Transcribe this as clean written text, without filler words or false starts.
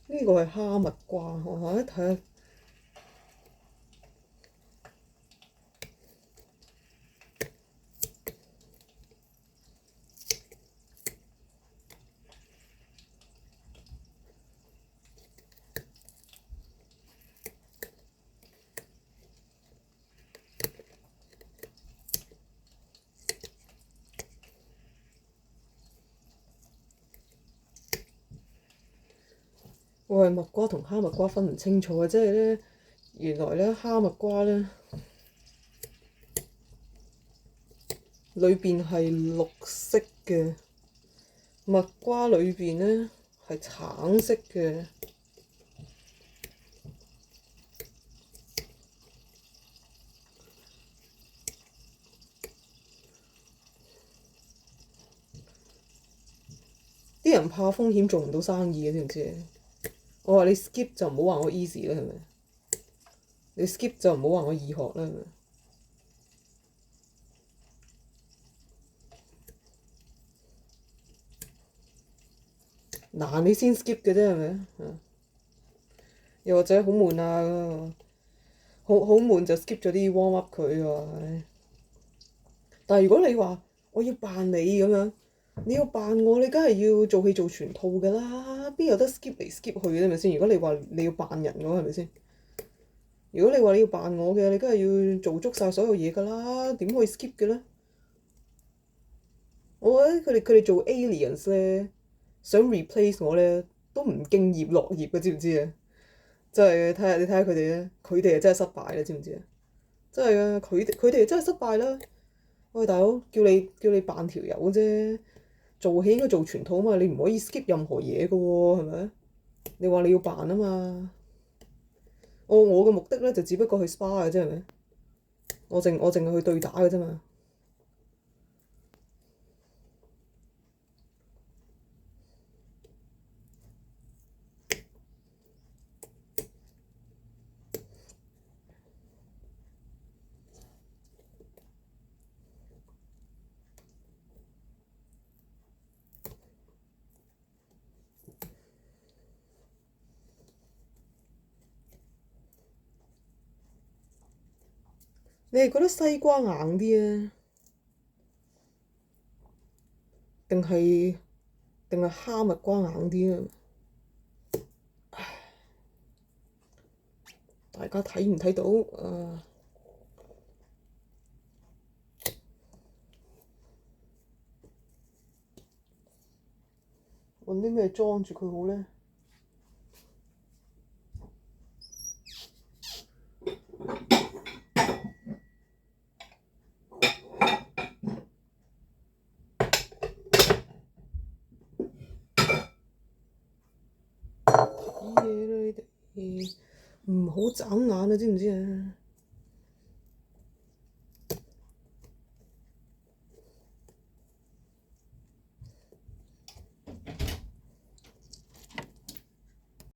呢個係哈密瓜，我一睇下。我係蜜瓜同哈密瓜分唔清楚嘅，即係咧原來咧哈密瓜咧裏邊係綠色嘅，蜜瓜裏邊咧係橙色嘅。啲人怕風險做唔到生意嘅，知唔知？我話你 skip 就唔好話我 easy 啦，係咪？你 skip 就唔好話我易學啦，係咪？難你先 skip 嘅啫，係咪？又或者好悶啊，好悶就 skip 咗啲 warm up 佢喎。但係如果你話我要扮你咁樣，你要扮我，你梗係要做戲做全套㗎啦，邊有得 skip 嚟 skip 去嘅係咪先？如果你話你要扮人嘅話，係咪先？如果你話你要扮我嘅，你梗係要做足晒所有嘢㗎啦，點可以 skip 嘅咧？我覺得佢哋做 aliens 咧，想 replace 我咧，都唔敬業樂業嘅，知唔知啊？真係你睇下佢哋咧，佢哋係真係失敗啦，知唔知啊？真係啊，佢哋真係失敗啦！喂，大佬，叫你扮條友啫，做戲應該做全套啊嘛，你唔可以 skip 任何嘢嘅喎，係咪？你話你要扮啊嘛，我嘅目的咧就只不過去 SPA 嘅啫，係咪？我淨係去對打嘅啫嘛。你係覺得西瓜硬啲啊？定係哈密瓜硬啲啊？大家睇唔睇到？揾啲咩裝住佢好咧？睇嘢啦，你哋唔好眨眼啊！知唔知啊？